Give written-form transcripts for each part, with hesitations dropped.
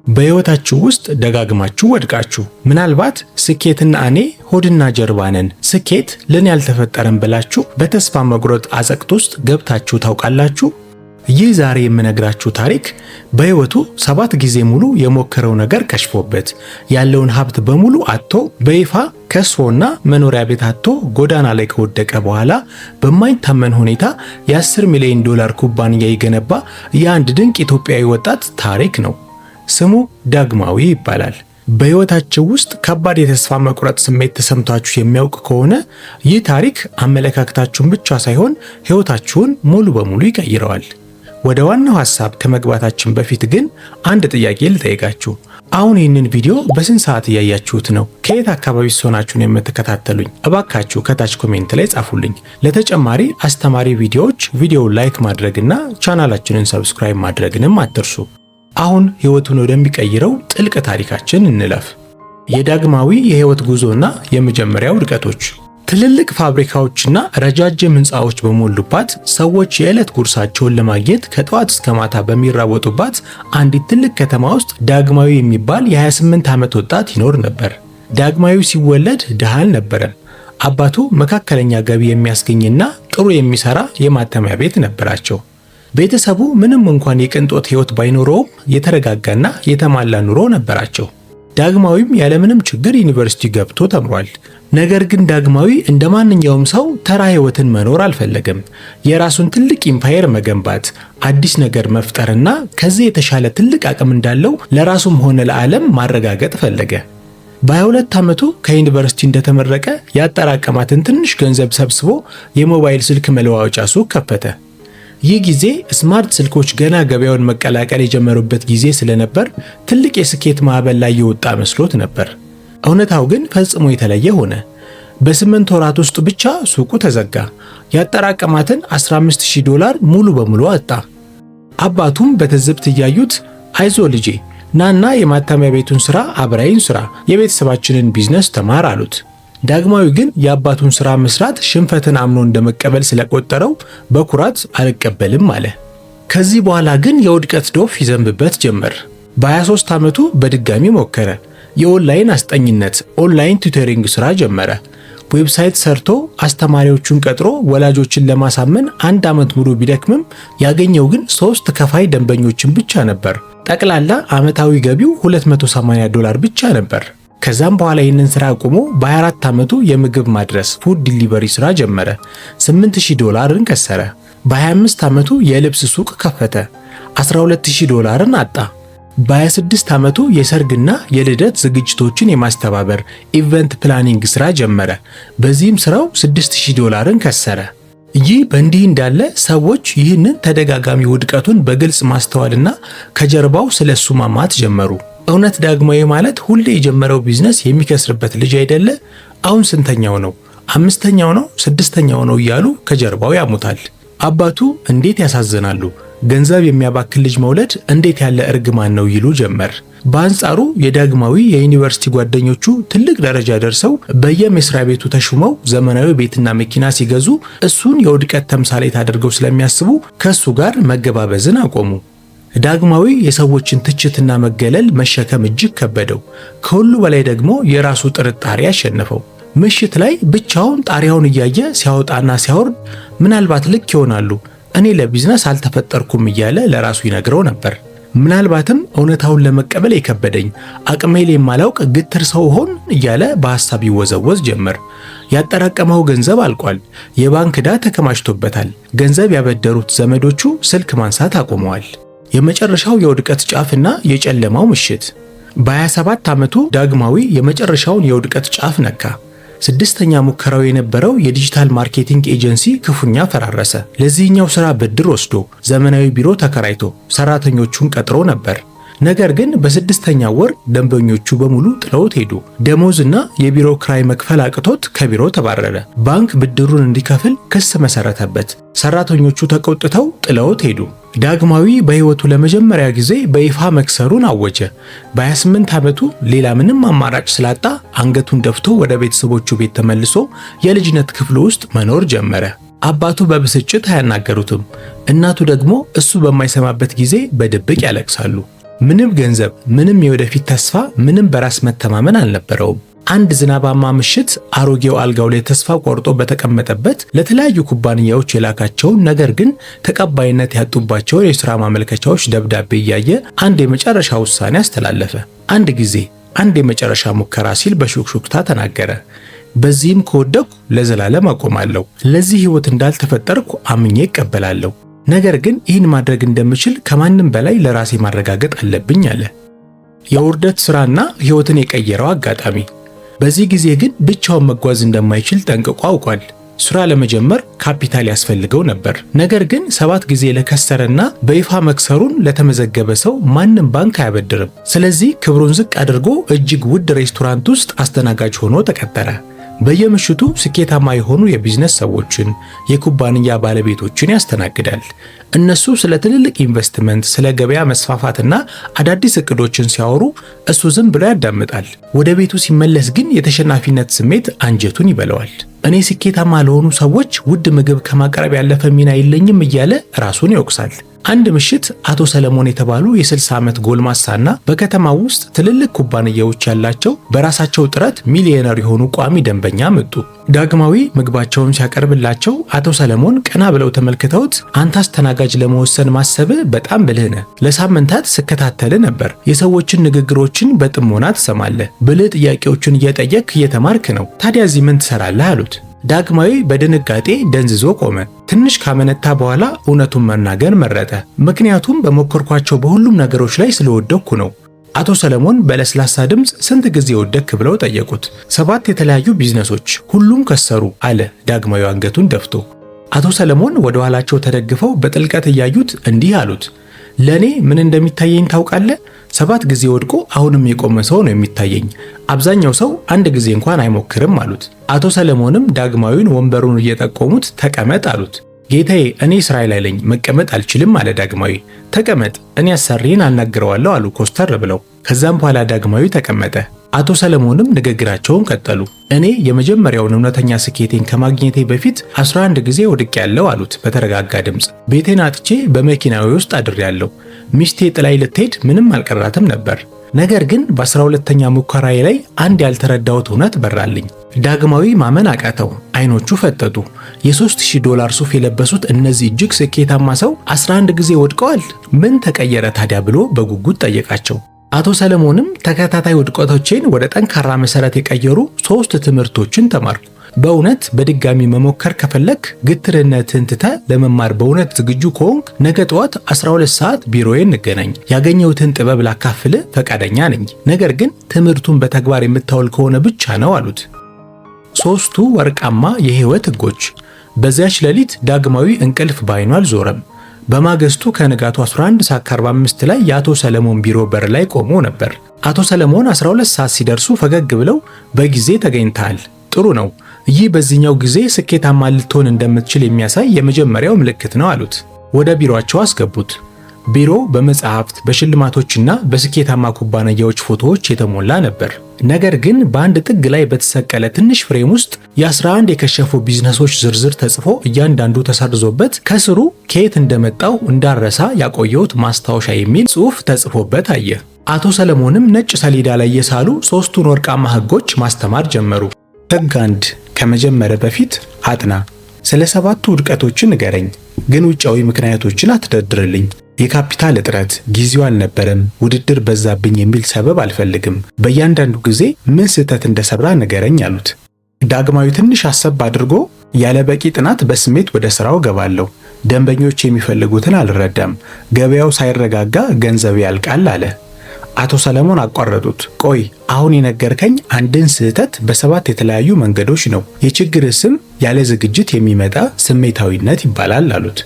በህይወታችሁ ውስጥ ደጋግማችሁ ወድቃችሁ ምናልባት ስኬትና እኔ ሆድና ጀርባ ነን፣ ስኬት ለኔ ያልተፈጠረም ብላችሁ በተስፋ መቁረጥ አዘቅት ውስጥ ገብታችሁ ታውቃላችሁ? ይህ ዛሬ የምነግራችሁ ታሪክ በህይወቱ 7 ጊዜ ሙሉ የሞከረው ነገር ከሽፎበት ያለውን ሀብት በሙሉ አጥቶ በይፋ ከስፎና መኖሪያ ቤት አጥቶ ጎዳና ላይ ከወደቀ በኋላ በማይታመን ሁኔታ የ10 ሚሊዮን ዶላር ኩባንያ የገነባ የአንድ ድንቅ ኢትዮጵያዊ ወጣት ታሪክ ነው። ስሙ ዳግማዊ ይባላል። በህይወታችሁ ውስጥ ከባድ የተስፋ መቁረጥ ስሜት ተሰምታችሁ የሚያውቅ ከሆነ ይህ ታሪክ አመለካከታችሁን ብቻ ሳይሆን ህይወታችሁን ሙሉ በሙሉ ይቀይረዋል። ወደ ዋናው ሐሳብ ከመግባታችን በፊት ግን አንድ ጥያቄ ልጠይቃችሁ። አሁን ይህንን ቪዲዮ በስንት ሰዓት እያያችሁት ነው? ከየት አካባቢ ሆናችሁ ነው የምትከታተሉኝ? እባካችሁ ከታች ኮሜንት ላይ ጻፉልኝ። ለተጨማሪ አስተማሪ ቪዲዮዎች ቪዲዮውን ላይክ ማድረግና ቻናላችንን ሰብስክራይብ ማድረግንም አትርሱ። አሁን ህይወቱን ወደሚቀይረው ጥልቅ ታሪካችን እንለፍ። የዳግማዊ የህይወት ጉዞና የመጀመሪያው ውድቀቶች። ትልልቅ ፋብሪካዎችና ረጃጅም ህንፃዎች በሞሉባት፣ ሰዎች የዕለት ጉርሳቸውን ለማግኘት ከጠዋት እስከ ማታ በሚራወጡባት አንዲት ትልቅ ከተማ ውስጥ ዳግማዊ የሚባል የ28 ዓመት ወጣት ይኖር ነበር። ዳግማዊ ሲወለድ ድሃ አልነበረም። አባቱ መካከለኛ ገቢ የሚያስገኝና ጥሩ የሚሰራ የማተሚያ ቤት ነበራቸው። ቤተሰቡ ምንም እንኳን የቅንጦት ህይወት ባይኖረውም የተረጋጋና የተሟላ ኑሮ ነበራቸው። ዳግማዊም ያለምንም ችግር ዩኒቨርሲቲ ገብቶ ተምሯል። ነገር ግን ዳግማዊ እንደ ማንኛውም ሰው ተራ ህይወትን መኖር አልፈለገም። የራሱን ትልቅ ኢምፓየር መገንባት፣ አዲስ ነገር መፍጠርና ከዚህ የተሻለ ትልቅ አቅም እንዳለው ለራሱም ሆነ ለዓለም ማረጋገጥ ፈለገ። በ22 ዓመቱ ከዩኒቨርሲቲ እንደተመረቀ ያጠራቀማትን ትንሽ ገንዘብ ሰብስቦ የሞባይል ስልክ መለዋወጫ ሱቅ ከፈተ። ይህ ጊዜ ስማርት ስልኮች ገና ገበያውን መቀላቀል የጀመሩበት ጊዜ ስለነበር ትልቅ የስኬት ማዕበል ላይ የወጣ መስሎት ነበር። እውነታው ግን ፈጽሞ የተለየ ሆነ። በ8 ወራት ውስጥ ብቻ ሱቁ ተዘጋ። ያጠራቀማትን $15,000 ሙሉ በሙሉ አጣ። አባቱም በትዝብት እያዩት አይዞ ልጄ ናና የማተሚያ ቤቱን ስራ አብራይን ስራ፣ የቤተሰባችንን ቢዝነስ ተማር አሉት። ዳግማዊ ግን የአባቱን ስራ መስራት ሽንፈትን አምኖ እንደመቀበል ስለቆጠረው በኩራት አልቀበልም አለ። ከዚህ በኋላ ግን የውድቀት ዶፍ ይዘንብበት ጀመር። በ23 ዓመቱ በድጋሚ ሞከረ። የኦንላይን አስጠኝነት ኦንላይን ቱተሪንግ ስራ ጀመረ። ዌብሳይት ሰርቶ አስተማሪዎቹን ቀጥሮ ወላጆችን ለማሳመን 1 ዓመት ሙሉ ቢደክምም ያገኘው ግን 3 ከፋይ ደንበኞችን ብቻ ነበር። ጠቅላላ ዓመታዊ ገቢው $280 ብቻ ነበር። ከዛም በኋላ ይህንን ስራ አቁሞ በ24 ዓመቱ የምግብ ማድረስ ፉድ ዲሊቨሪ ስራ ጀመረ። $8,000 ከሰረ። በ25 ዓመቱ የልብስ ሱቅ ከፈተ። $12,000 አጣ። በ26 ዓመቱ የሰርግና የልደት ዝግጅቶችን የማስተባበር ኢቨንት ፕላኒንግ ስራ ጀመረ። በዚህም ስራው $6,000 ከሰረ። ይህ በእንዲህ እንዳለ ሰዎች ይህንን ተደጋጋሚ ውድቀቱን በግልጽ ማስተዋልና ከጀርባው ስለሱ ማማት ጀመሩ። እውነት ዳግማዊ ማለት ሁሌ የጀመረው ቢዝነስ የሚከስርበት ልጅ አይደለ? አሁን ስንተኛው ነው? 5ኛው ነው? 6ኛው ነው እያሉ ከጀርባው ያሙታል። አባቱ እንዴት ያሳዝናሉ! ገንዘብ የሚያባክን ልጅ መውለድ እንዴት ያለ እርግማን ነው ይሉ ጀመር። በአንጻሩ የዳግማዊ የዩኒቨርሲቲ ጓደኞቹ ትልቅ ደረጃ ደርሰው በየመስሪያ ቤቱ ተሹመው ዘመናዊ ቤትና መኪና ሲገዙ እሱን የውድቀት ተምሳሌት አድርገው ስለሚያስቡ ከሱ ጋር መገባበዝን አቆሙ። ዳግማዊ የሰዎችን ትችትና መገለል መሸከም እጅግ ከበደው። ከሁሉ በላይ ደግሞ የራሱ ጥርጣሬ አሸነፈው። ምሽት ላይ ብቻውን ጣሪያውን እያየ ሲያወጣና ሲያወርድ ምናልባት ልክ ይሆናሉ፣ እኔ ለቢዝነስ አልተፈጠርኩም እያለ ለራሱ ይነግረው ነበር። ምናልባትም እውነታውን ለመቀበል የከበደኝ አቅሜል የማላውቅ ግትር ሰው ሆን እያለ በሐሳብ ይወዘወዝ ጀመር። ያጠራቀመው ገንዘብ አልቋል። የባንክ ዕዳ ተከማችቶበታል። ገንዘብ ያበደሩት ዘመዶቹ ስልክ ማንሳት አቁመዋል። የመጨረሻው የውድቀት ጫፍና የጨለማው ምሽት። በ27 ዓመቱ ዳግማዊ የመጨረሻውን የውድቀት ጫፍ ነካ። 6ኛ ሙከራው የነበረው የዲጂታል ማርኬቲንግ ኤጀንሲ ክፉኛ ፈራረሰ። ለዚህኛው ስራ ብድር ወስዶ ዘመናዊ ቢሮ ተከራይቶ ሰራተኞቹን ቀጥሮ ነበር። ነገር ግን በ6ኛው ወር ደንበኞቹ በሙሉ ጥለውት ሄዱ። ደሞዝና የቢሮ ክራይ መክፈል አቅቶት ከቢሮ ተባረረ። ባንክ ብድሩን እንዲከፍል ክስ መሰረተበት። ሰራተኞቹ ተቆጥተው ጥለውት ሄዱ። ዳግማዊ በህይወቱ ለመጀመሪያ ጊዜ በይፋ መክሰሩን አወጀ። በ28 ዓመቱ ሌላ ምንም አማራጭ ስላጣ አንገቱን ደፍቶ ወደ ቤተሰቦቹ ቤት ተመልሶ የልጅነት ክፍሉ ውስጥ መኖር ጀመረ። አባቱ በብስጭት አያናገሩትም። እናቱ ደግሞ እሱ በማይሰማበት ጊዜ በድብቅ ያለቅሳሉ። ምንም ገንዘብ፣ ምንም የወደፊት ተስፋ፣ ምንም በራስ መተማመን አልነበረውም። አንድ ዝናባማ ምሽት አሮጌው አልጋው ላይ ተስፋ ቆርጦ በተቀመጠበት ለተለያዩ ኩባንያዎች የላካቸውን ነገር ግን ተቀባይነት ያጡባቸውን የሥራ ማመልከቻዎች ደብዳቤ እያየ አንድ የመጨረሻ ውሳኔ አስተላለፈ። አንድ ጊዜ አንድ የመጨረሻ ሙከራ ሲል በሹክሹክታ ተናገረ። በዚህም ከወደቅኩ ለዘላለም አቆማለሁ። ለዚህ ሕይወት እንዳልተፈጠርኩ አምኜ እቀበላለሁ። ነገር ግን ይህን ማድረግ እንደምችል ከማንም በላይ ለራሴ ማረጋገጥ አለብኝ አለ። የውርደት ሥራና ሕይወትን የቀየረው አጋጣሚ። በዚህ ጊዜ ግን ብቻውን መጓዝ እንደማይችል ጠንቅቆ አውቋል። ሥራ ለመጀመር ካፒታል ያስፈልገው ነበር። ነገር ግን 7 ጊዜ ለከሰረና በይፋ መክሰሩን ለተመዘገበ ሰው ማንም ባንክ አያበድርም። ስለዚህ ክብሩን ዝቅ አድርጎ እጅግ ውድ ሬስቶራንት ውስጥ አስተናጋጅ ሆኖ ተቀጠረ። በየምሽቱ ስኬታማ የሆኑ የቢዝነስ ሰዎችን፣ የኩባንያ ባለቤቶችን ያስተናግዳል። እነሱ ስለ ትልልቅ ኢንቨስትመንት፣ ስለ ገበያ መስፋፋትና አዳዲስ እቅዶችን ሲያወሩ እሱ ዝም ብሎ ያዳምጣል። ወደ ቤቱ ሲመለስ ግን የተሸናፊነት ስሜት አንጀቱን ይበለዋል። እኔ ስኬታማ ለሆኑ ሰዎች ውድ ምግብ ከማቅረብ ያለፈ ሚና የለኝም እያለ ራሱን ይወቅሳል። አንድ ምሽት አቶ ሰለሞን የተባሉ የ60 ዓመት ጎልማሳና በከተማው ውስጥ ትልልቅ ኩባንያዎች ያላቸው በራሳቸው ጥረት ሚሊዮነር የሆኑ ቋሚ ደንበኛ መጡ። ዳግማዊ ምግባቸውን ሲያቀርብላቸው አቶ ሰለሞን ቀና ብለው ተመልክተውት አንተ አስተናጋጅ ለመወሰን ማሰብህ በጣም ብልህ ነህ። ለሳምንታት ስከታተልህ ነበር። የሰዎችን ንግግሮችን በጥሞና ትሰማለህ። ብልህ ጥያቄዎችን እየጠየቅ እየተማርክ ነው። ታዲያ እዚህ ምን ትሰራለህ አሉት። ዳግማዊ በድንጋጤ ደንዝዞ ቆመ። ትንሽ ካመነታ በኋላ እውነቱን መናገር መረጠ። ምክንያቱም በሞከርኳቸው በሁሉም ነገሮች ላይ ስለወደቅኩ ነው። አቶ ሰለሞን በለስላሳ ድምፅ ስንት ጊዜ ወደቅክ ብለው ጠየቁት። 7 የተለያዩ ቢዝነሶች፣ ሁሉም ከሰሩ አለ ዳግማዊ አንገቱን ደፍቶ። አቶ ሰለሞን ወደ ኋላቸው ተደግፈው በጥልቀት እያዩት እንዲህ አሉት፣ ለኔ ምን እንደሚታየኝ ታውቃለህ? 7 ጊዜ ወድቆ አሁንም የቆመ ሰው ነው የሚታየኝ። አብዛኛው ሰው አንድ ጊዜ እንኳን አይሞክርም አሉት። አቶ ሰለሞንም ዳግማዊን ወንበሩን እየጠቆሙት ተቀመጥ አሉት። ጌታዬ፣ እኔ እስራኤል ላይ መቀመጥ አልችልም አለ ዳግማዊ። ተቀመጥ፣ እኔ አሰሪን አናግረዋለሁ አሉ ኮስተር ብለው። ከዛም በኋላ ዳግማዊ ተቀመጠ። አቶ ሰለሞንም ንግግራቸውን ቀጠሉ። እኔ የመጀመሪያውን እውነተኛ ስኬቴን ከማግኘቴ በፊት 11 ጊዜ ወድቄያለሁ አሉት በተረጋጋ ድምፅ። ቤቴን አጥቼ በመኪናዊ ውስጥ አድሬያለሁ። ሚስቴ ጥላይ ልትሄድ ምንም አልቀራትም ነበር። ነገር ግን በ12ኛ ሙከራዬ ላይ አንድ ያልተረዳሁት እውነት በራልኝ። ዳግማዊ ማመን አቃተው። አይኖቹ ፈጠጡ። $3000 ሱፍ የለበሱት እነዚህ እጅግ ስኬታማ ሰው 11 ጊዜ ወድቀዋል። ምን ተቀየረ ታዲያ ብሎ በጉጉት ጠየቃቸው። አቶ ሰለሞንም ተከታታይ ውድቀቶቼን ወደ ጠንካራ መሰረት የቀየሩ 3 ትምህርቶችን ተማርኩ። በእውነት በድጋሚ መሞከር ከፈለክ ግትርነትህን ትተህ ለመማር በእውነት ዝግጁ ከሆንክ ነገ ጠዋት 12 ሰዓት ቢሮዬ እንገናኝ። ያገኘሁትን ጥበብ ላካፍልህ ፈቃደኛ ነኝ። ነገር ግን ትምህርቱን በተግባር የምታውል ከሆነ ብቻ ነው አሉት። 3ቱ ወርቃማ የህይወት ህጎች። በዚያች ሌሊት ዳግማዊ እንቅልፍ ባይኑ አልዞረም። በማግስቱ ከንጋቱ 11:45 ላይ የአቶ ሰለሞን ቢሮ በር ላይ ቆሞ ነበር። አቶ ሰለሞን 12 ሰዓት ሲደርሱ ፈገግ ብለው በጊዜ ተገኝተሃል፣ ጥሩ ነው። ይህ በዚህኛው ጊዜ ስኬታማ ልትሆን እንደምትችል የሚያሳይ የመጀመሪያው ምልክት ነው አሉት። ወደ ቢሮአቸው አስገቡት። ቢሮ በመጽሐፍት በሽልማቶችና በስኬታማ ኩባንያዎች ፎቶዎች የተሞላ ነበር። ነገር ግን በአንድ ጥግ ላይ በተሰቀለ ትንሽ ፍሬም ውስጥ የ11 የከሸፉ ቢዝነሶች ዝርዝር ተጽፎ እያንዳንዱ ተሰርዞበት ከስሩ ከየት እንደመጣው እንዳረሳ ያቆየሁት ማስታወሻ የሚል ጽሑፍ ተጽፎበት አየ። አቶ ሰለሞንም ነጭ ሰሌዳ ላይ የሳሉ 3ቱን ወርቃማ ህጎች ማስተማር ጀመሩ። ህግ 1፣ ከመጀመሪያ በፊት አጥና። ስለ 7ቱ ውድቀቶችን ንገረኝ፣ ግን ውጫዊ ምክንያቶችን አትደርድርልኝ። የካፒታል እጥረት፣ ጊዜው አልነበረም፣ ውድድር በዛብኝ የሚል ሰበብ አልፈልግም። በእያንዳንዱ ጊዜ ምን ስህተት እንደሰራ ንገረኝ አሉት። ዳግማዊ ትንሽ አሰብ አድርጎ ያለ በቂ ጥናት በስሜት ወደ ስራው ገባለሁ። ደንበኞች የሚፈልጉትን አልረዳም። ገበያው ሳይረጋጋ ገንዘብ ያልቃል አለ። አቶ ሰለሞን አቋረጡት። ቆይ አሁን የነገርከኝ አንድን ስህተት በ7 የተለያዩ መንገዶች ነው። የችግር ስም ያለ ዝግጅት የሚመጣ ስሜታዊነት ይባላል አሉት።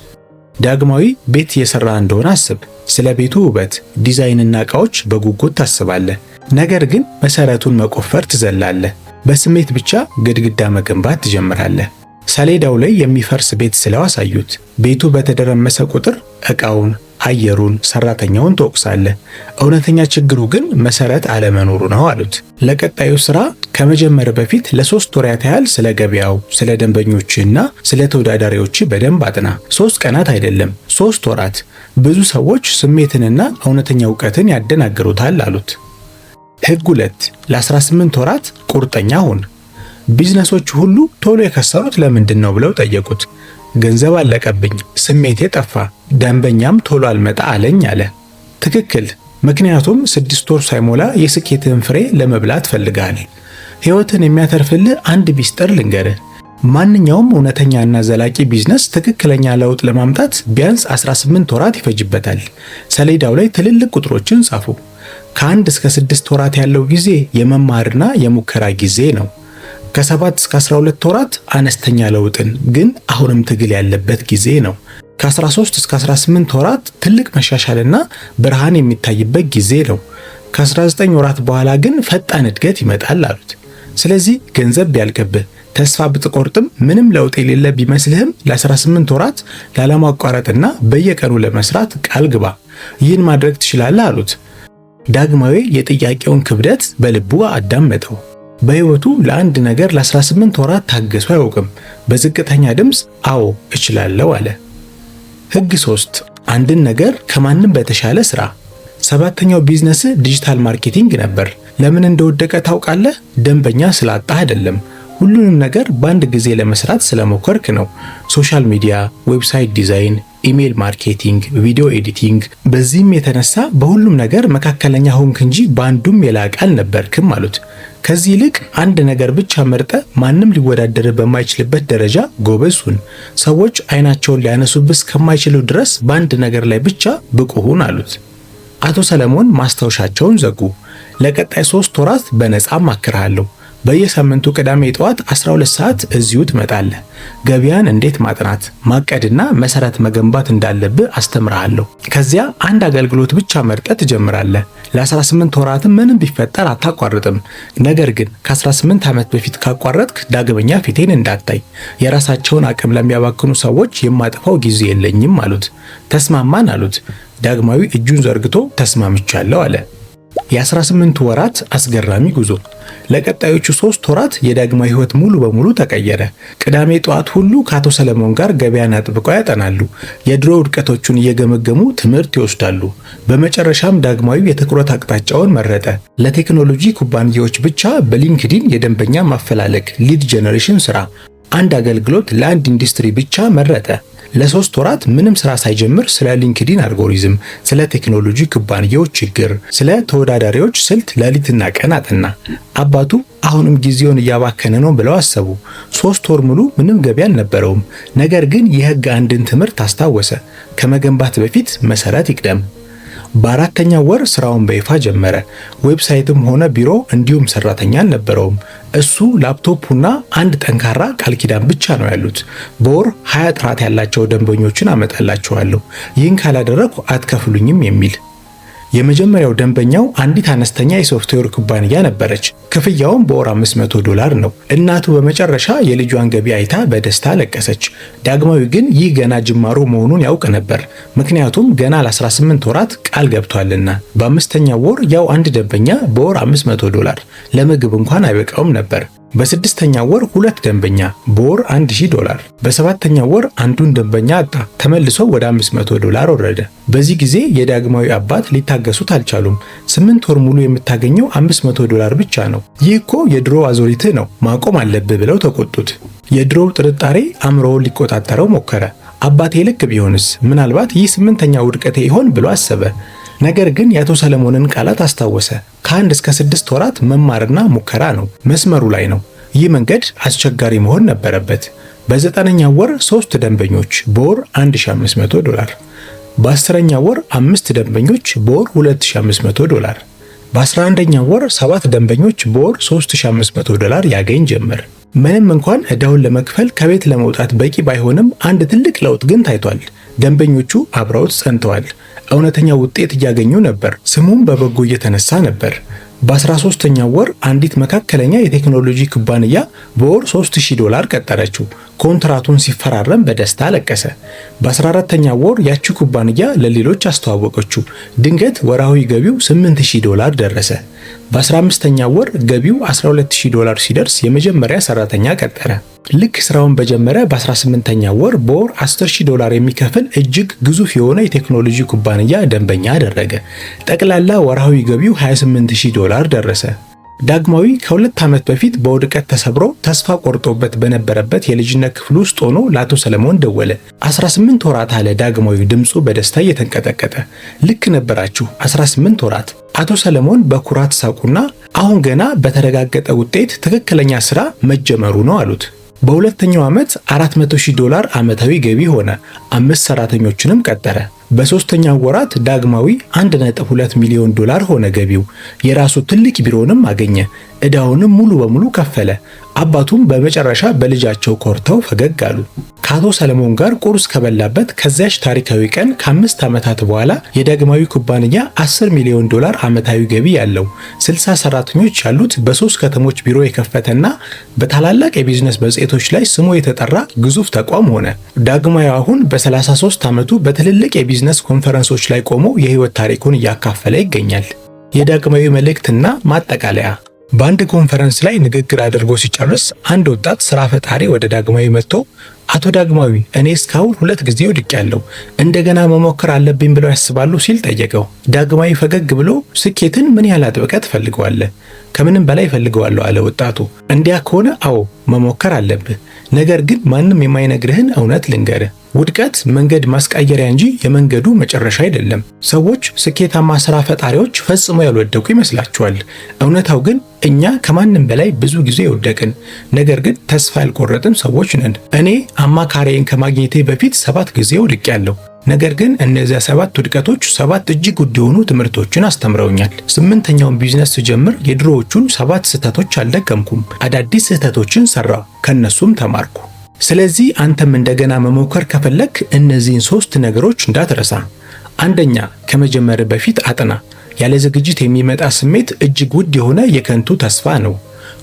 ዳግማዊ ቤት የሰራ እንደሆነ አስብ። ስለ ቤቱ ውበት፣ ዲዛይንና ዕቃዎች በጉጉት ታስባለህ። ነገር ግን መሰረቱን መቆፈር ትዘላለህ። በስሜት ብቻ ግድግዳ መገንባት ትጀምራለህ። ሰሌዳው ላይ የሚፈርስ ቤት ስለው አሳዩት። ቤቱ በተደረመሰ ቁጥር ዕቃውን፣ አየሩን፣ ሰራተኛውን ትወቅሳለህ። እውነተኛ ችግሩ ግን መሰረት አለመኖሩ ነው አሉት። ለቀጣዩ ስራ ከመጀመር በፊት ለ3 ወራት ያህል ስለ ገበያው፣ ስለ ደንበኞችና ስለ ተወዳዳሪዎች በደንብ አጥና። 3 ቀናት አይደለም፣ 3 ወራት። ብዙ ሰዎች ስሜትንና እውነተኛ እውቀትን ያደናግሩታል አሉት። ህግ 2 ለ18 ወራት ቁርጠኛ ሁን። ቢዝነሶች ሁሉ ቶሎ የከሰሩት ለምንድን ነው ብለው ጠየቁት። ገንዘብ አለቀብኝ፣ ስሜቴ ጠፋ፣ ደንበኛም ቶሎ አልመጣ አለኝ አለ። ትክክል። ምክንያቱም 6 ወር ሳይሞላ የስኬትን ፍሬ ለመብላት ፈልጋል። ህይወትን የሚያተርፍልህ አንድ ሚስጥር ልንገርህ። ማንኛውም እውነተኛና ዘላቂ ቢዝነስ ትክክለኛ ለውጥ ለማምጣት ቢያንስ 18 ወራት ይፈጅበታል። ሰሌዳው ላይ ትልልቅ ቁጥሮችን ጻፉ። ከ1 እስከ 6 ወራት ያለው ጊዜ የመማርና የሙከራ ጊዜ ነው። ከ7 እስከ 12 ወራት አነስተኛ ለውጥን ግን አሁንም ትግል ያለበት ጊዜ ነው። ከ13 እስከ 18 ወራት ትልቅ መሻሻልና ብርሃን የሚታይበት ጊዜ ነው። ከ19 ወራት በኋላ ግን ፈጣን እድገት ይመጣል አሉት። ስለዚህ ገንዘብ ቢያልቅብህ፣ ተስፋ ብትቆርጥም፣ ምንም ለውጥ የሌለ ቢመስልህም ለ18 ወራት ላለማቋረጥና በየቀኑ ለመስራት ቃል ግባ። ይህን ማድረግ ትችላለህ አሉት። ዳግማዊ የጥያቄውን ክብደት በልቡ አዳመጠው። በህይወቱ ለአንድ ነገር ለ18 ወራት ታግሶ አያውቅም። በዝቅተኛ ድምፅ አዎ እችላለሁ አለ። ህግ 3 አንድን ነገር ከማንም በተሻለ ስራ። 7ኛው ቢዝነስ ዲጂታል ማርኬቲንግ ነበር። ለምን እንደወደቀ ታውቃለህ? ደንበኛ ስላጣህ አይደለም። ሁሉንም ነገር በአንድ ጊዜ ለመስራት ስለሞከርክ ነው። ሶሻል ሚዲያ፣ ዌብሳይት ዲዛይን፣ ኢሜል ማርኬቲንግ፣ ቪዲዮ ኤዲቲንግ። በዚህም የተነሳ በሁሉም ነገር መካከለኛ ሆንክ እንጂ በአንዱም የላቀ አልነበርክም አሉት። ከዚህ ይልቅ አንድ ነገር ብቻ መርጠ ማንም ሊወዳደር በማይችልበት ደረጃ ጎበዝ ሁን። ሰዎች አይናቸውን ሊያነሱብህ እስከማይችሉ ድረስ በአንድ ነገር ላይ ብቻ ብቁ ሁን አሉት። አቶ ሰለሞን ማስታወሻቸውን ዘጉ። ለቀጣይ 3 ወራት በነፃ አማክርሃለሁ። በየሳምንቱ ቅዳሜ ጠዋት 12 ሰዓት እዚሁ ትመጣለህ። ገበያን እንዴት ማጥናት፣ ማቀድና መሰረት መገንባት እንዳለብህ አስተምርሃለሁ። ከዚያ አንድ አገልግሎት ብቻ መርጠህ ትጀምራለህ። ለ18 ወራትም ምንም ቢፈጠር አታቋርጥም። ነገር ግን ከ18 ዓመት በፊት ካቋረጥክ ዳግመኛ ፊቴን እንዳታይ። የራሳቸውን አቅም ለሚያባክኑ ሰዎች የማጠፋው ጊዜ የለኝም አሉት። ተስማማን አሉት። ዳግማዊ እጁን ዘርግቶ ተስማምቻለሁ አለ። የ18 ወራት አስገራሚ ጉዞ። ለቀጣዮቹ 3 ወራት የዳግማዊ ህይወት ሙሉ በሙሉ ተቀየረ። ቅዳሜ ጠዋት ሁሉ ከአቶ ሰለሞን ጋር ገበያን አጥብቀው ያጠናሉ። የድሮ ውድቀቶቹን እየገመገሙ ትምህርት ይወስዳሉ። በመጨረሻም ዳግማዊ የትኩረት አቅጣጫውን መረጠ። ለቴክኖሎጂ ኩባንያዎች ብቻ በሊንክዲን የደንበኛ ማፈላለግ ሊድ ጄኔሬሽን ስራ። አንድ አገልግሎት ለአንድ ኢንዱስትሪ ብቻ መረጠ። ለ3 ወራት ምንም ስራ ሳይጀምር ስለ ሊንክዲን አልጎሪዝም፣ ስለ ቴክኖሎጂ ኩባንያዎች ችግር፣ ስለ ተወዳዳሪዎች ስልት ሌሊትና ቀን አጠና። አባቱ አሁንም ጊዜውን እያባከነ ነው ብለው አሰቡ። 3 ወር ሙሉ ምንም ገቢ አልነበረውም። ነገር ግን የህግ አንድን ትምህርት አስታወሰ። ከመገንባት በፊት መሰረት ይቅደም። በ4ኛው ወር ስራውን በይፋ ጀመረ። ዌብሳይትም ሆነ ቢሮ እንዲሁም ሰራተኛ አልነበረውም። እሱ ላፕቶፑና አንድ ጠንካራ ቃል ኪዳን ብቻ ነው ያሉት። በወር 20 ጥራት ያላቸው ደንበኞችን አመጣላችኋለሁ፣ ይህን ካላደረኩ አትከፍሉኝም የሚል። የመጀመሪያው ደንበኛው አንዲት አነስተኛ የሶፍትዌር ኩባንያ ነበረች። ክፍያውም በወር $500 ነው። እናቱ በመጨረሻ የልጇን ገቢ አይታ በደስታ ለቀሰች። ዳግማዊ ግን ይህ ገና ጅማሮ መሆኑን ያውቅ ነበር። ምክንያቱም ገና ለ18 ወራት ቃል ገብቷልና። በ5ኛው ወር ያው አንድ ደንበኛ በወር $500 ለምግብ እንኳን አይበቃውም ነበር። በ6ኛው ወር 2 ደንበኛ በወር $1000። በ7ኛው ወር አንዱን ደንበኛ አጣ። ተመልሶ ወደ $500 ወረደ። በዚህ ጊዜ የዳግማዊ አባት ሊታገሱት አልቻሉም። 8 ወር ሙሉ የምታገኘው $500 ብቻ ነው። ይህ እኮ የድሮ አዙሪትህ ነው፣ ማቆም አለብህ ብለው ተቆጡት። የድሮው ጥርጣሬ አእምሮውን ሊቆጣጠረው ሞከረ። አባቴ ልክ ቢሆንስ? ምናልባት ይህ 8ኛው ውድቀቴ ይሆን ብሎ አሰበ። ነገር ግን የአቶ ሰለሞንን ቃላት አስታወሰ። ከ1 እስከ 6 ወራት መማርና ሙከራ ነው። መስመሩ ላይ ነው። ይህ መንገድ አስቸጋሪ መሆን ነበረበት። በ9ኛው ወር 3 ደንበኞች በወር $1500። በ10ኛው ወር 5 ደንበኞች በወር $2500። በ11ኛው ወር 7 ደንበኞች በወር $3500 ያገኝ ጀመር። ምንም እንኳን ዕዳውን ለመክፈል ከቤት ለመውጣት በቂ ባይሆንም አንድ ትልቅ ለውጥ ግን ታይቷል። ደንበኞቹ አብረውት ጸንተዋል። እውነተኛ ውጤት እያገኙ ነበር። ስሙም በበጎ እየተነሳ ነበር። በ13ኛው ወር አንዲት መካከለኛ የቴክኖሎጂ ኩባንያ በወር $3000 ቀጠረችው። ኮንትራቱን ሲፈራረም በደስታ አለቀሰ። በ14ኛው ወር ያቺ ኩባንያ ለሌሎች አስተዋወቀችው። ድንገት ወርሃዊ ገቢው $8000 ደረሰ። በ15ኛው ወር ገቢው $12000 ሲደርስ የመጀመሪያ ሰራተኛ ቀጠረ። ልክ ስራውን በጀመረ በ18ኛው ወር በወር $10000 የሚከፍል እጅግ ግዙፍ የሆነ የቴክኖሎጂ ኩባንያ ደንበኛ አደረገ። ጠቅላላ ወርሃዊ ገቢው $28000 ደረሰ። ዳግማዊ ከ2 ዓመት በፊት በውድቀት ተሰብሮ ተስፋ ቆርጦበት በነበረበት የልጅነት ክፍል ውስጥ ሆኖ ለአቶ ሰለሞን ደወለ። 18 ወራት አለ ዳግማዊ ድምፁ በደስታ እየተንቀጠቀጠ። ልክ ነበራችሁ 18 ወራት። አቶ ሰለሞን በኩራት ሳቁና አሁን ገና በተረጋገጠ ውጤት ትክክለኛ ስራ መጀመሩ ነው አሉት። በሁለተኛው ዓመት $400,000 ዓመታዊ ገቢ ሆነ። 5 ሰራተኞችንም ቀጠረ። በሶስተኛው ወራት ዳግማዊ $1.2 ሚሊዮን ሆነ ገቢው። የራሱ ትልቅ ቢሮንም አገኘ። ዕዳውንም ሙሉ በሙሉ ከፈለ። አባቱም በመጨረሻ በልጃቸው ኮርተው ፈገግ አሉ። ከአቶ ሰለሞን ጋር ቁርስ ከበላበት ከዚያች ታሪካዊ ቀን ከ5 ዓመታት በኋላ የዳግማዊ ኩባንያ $10 ሚሊዮን ዓመታዊ ገቢ ያለው 60 ሰራተኞች ያሉት በ3 ከተሞች ቢሮ የከፈተና በታላላቅ የቢዝነስ መጽሔቶች ላይ ስሙ የተጠራ ግዙፍ ተቋም ሆነ። ዳግማዊ አሁን በ33 ዓመቱ በትልልቅ የቢዝነስ ኮንፈረንሶች ላይ ቆሞ የህይወት ታሪኩን እያካፈለ ይገኛል። የዳግማዊ መልእክትና ማጠቃለያ። በአንድ ኮንፈረንስ ላይ ንግግር አድርጎ ሲጨርስ አንድ ወጣት ስራ ፈጣሪ ወደ ዳግማዊ መጥቶ አቶ ዳግማዊ እኔ እስካሁን 2 ጊዜ ወድቄያለሁ፣ እንደገና መሞከር አለብኝ ብለው ያስባሉ ሲል ጠየቀው። ዳግማዊ ፈገግ ብሎ ስኬትን ምን ያህል አጥብቀህ ትፈልገዋለህ? ከምንም በላይ እፈልገዋለሁ አለ ወጣቱ። እንዲያ ከሆነ አዎ መሞከር አለብህ። ነገር ግን ማንም የማይነግርህን እውነት ልንገርህ። ውድቀት መንገድ ማስቀየሪያ እንጂ የመንገዱ መጨረሻ አይደለም። ሰዎች ስኬታማ ስራ ፈጣሪዎች ፈጽሞ ያልወደቁ ይመስላቸዋል። እውነታው ግን እኛ ከማንም በላይ ብዙ ጊዜ የወደቅን ነገር ግን ተስፋ ያልቆረጥን ሰዎች ነን። እኔ አማካሪዬን ከማግኘቴ በፊት 7 ጊዜ ወድቄያለሁ። ነገር ግን እነዚያ 7 ውድቀቶች 7 እጅግ ውድ የሆኑ ትምህርቶችን አስተምረውኛል። 8ኛውን ቢዝነስ ስጀምር የድሮዎቹን 7 ስህተቶች አልደገምኩም። አዳዲስ ስህተቶችን ሰራው፣ ከነሱም ተማርኩ። ስለዚህ አንተም እንደገና መሞከር ከፈለክ እነዚህን 3 ነገሮች እንዳትረሳ። አንደኛ፣ ከመጀመር በፊት አጥና። ያለ ዝግጅት የሚመጣ ስሜት እጅግ ውድ የሆነ የከንቱ ተስፋ ነው።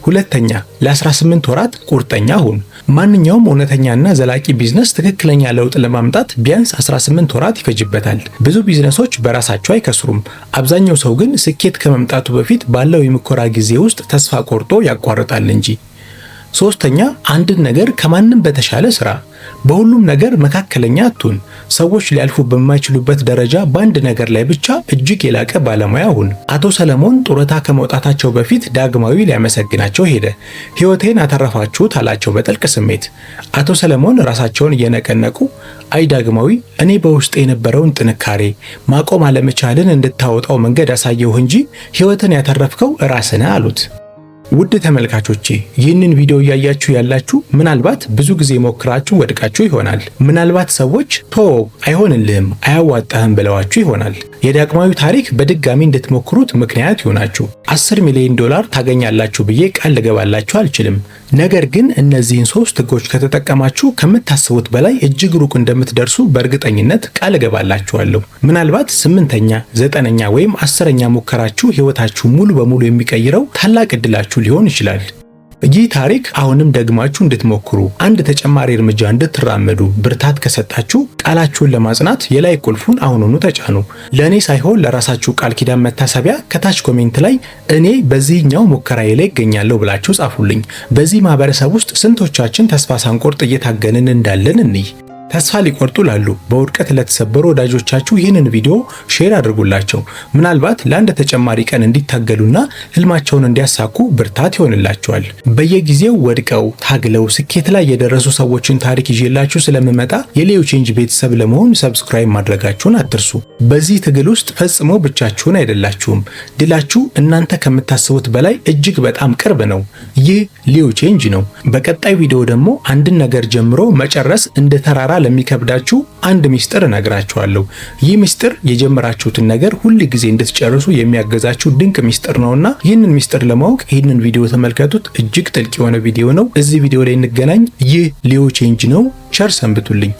ሁለተኛ፣ ለ18 ወራት ቁርጠኛ ሁን። ማንኛውም እውነተኛና ዘላቂ ቢዝነስ ትክክለኛ ለውጥ ለማምጣት ቢያንስ 18 ወራት ይፈጅበታል። ብዙ ቢዝነሶች በራሳቸው አይከስሩም። አብዛኛው ሰው ግን ስኬት ከመምጣቱ በፊት ባለው የሙከራ ጊዜ ውስጥ ተስፋ ቆርጦ ያቋርጣል እንጂ። ሶስተኛ፣ አንድን ነገር ከማንም በተሻለ ስራ። በሁሉም ነገር መካከለኛ አትሁን። ሰዎች ሊያልፉ በማይችሉበት ደረጃ በአንድ ነገር ላይ ብቻ እጅግ የላቀ ባለሙያ ሁን። አቶ ሰለሞን ጡረታ ከመውጣታቸው በፊት ዳግማዊ ሊያመሰግናቸው ሄደ። ሕይወቴን አተረፋችሁት አላቸው በጥልቅ ስሜት። አቶ ሰለሞን ራሳቸውን እየነቀነቁ አይ ዳግማዊ፣ እኔ በውስጥ የነበረውን ጥንካሬ ማቆም አለመቻልን እንድታወጣው መንገድ አሳየሁህ እንጂ ሕይወትን ያተረፍከው ራስህ ነህ አሉት። ውድ ተመልካቾቼ ይህንን ቪዲዮ እያያችሁ ያላችሁ ምናልባት ብዙ ጊዜ ሞክራችሁ ወድቃችሁ ይሆናል። ምናልባት ሰዎች አይሆንልህም፣ አያዋጣህም ብለዋችሁ ይሆናል። የዳግማዊ ታሪክ በድጋሚ እንድትሞክሩት ምክንያት ይሆናችሁ። $10 ሚሊዮን ታገኛላችሁ ብዬ ቃል ልገባላችሁ አልችልም። ነገር ግን እነዚህን 3 ህጎች ከተጠቀማችሁ ከምታስቡት በላይ እጅግ ሩቅ እንደምትደርሱ በእርግጠኝነት ቃል እገባላችኋለሁ። ምናልባት 8ኛ፣ 9ኛ ወይም 10ኛ ሙከራችሁ ህይወታችሁ ሙሉ በሙሉ የሚቀይረው ታላቅ ዕድላችሁ ሊሆን ይችላል። ይህ ታሪክ አሁንም ደግማችሁ እንድትሞክሩ አንድ ተጨማሪ እርምጃ እንድትራመዱ ብርታት ከሰጣችሁ ቃላችሁን ለማጽናት የላይ ቁልፉን አሁኑኑ ተጫኑ። ለኔ ሳይሆን ለራሳችሁ ቃል ኪዳን መታሰቢያ ከታች ኮሜንት ላይ እኔ በዚህኛው ሙከራዬ ላይ እገኛለሁ ብላችሁ ጻፉልኝ። በዚህ ማህበረሰብ ውስጥ ስንቶቻችን ተስፋ ሳንቆርጥ እየታገልን እንዳለን እንይ። ተስፋ ሊቆርጡ ላሉ በውድቀት ለተሰበሩ ወዳጆቻችሁ ይህንን ቪዲዮ ሼር አድርጉላቸው። ምናልባት ለአንድ ተጨማሪ ቀን እንዲታገሉና ህልማቸውን እንዲያሳኩ ብርታት ይሆንላቸዋል። በየጊዜው ወድቀው ታግለው ስኬት ላይ የደረሱ ሰዎችን ታሪክ ይዤላችሁ ስለምመጣ የሌዮ ቼንጅ ቤተሰብ ለመሆን ሰብስክራይብ ማድረጋችሁን አትርሱ። በዚህ ትግል ውስጥ ፈጽሞ ብቻችሁን አይደላችሁም። ድላችሁ እናንተ ከምታስቡት በላይ እጅግ በጣም ቅርብ ነው። ይህ ሌዮ ቼንጅ ነው። በቀጣይ ቪዲዮ ደግሞ አንድን ነገር ጀምሮ መጨረስ እንደ ተራራ ለሚከብዳችሁ አንድ ሚስጥር እነግራችኋለሁ። ይህ ሚስጥር የጀመራችሁትን ነገር ሁል ጊዜ እንድትጨርሱ የሚያገዛችሁ ድንቅ ሚስጥር ነውና ይህንን ሚስጥር ለማወቅ ይህንን ቪዲዮ ተመልከቱት። እጅግ ጥልቅ የሆነ ቪዲዮ ነው። እዚህ ቪዲዮ ላይ እንገናኝ። ይህ ሌዮ ቼንጅ ነው። ቸር ሰንብቱልኝ።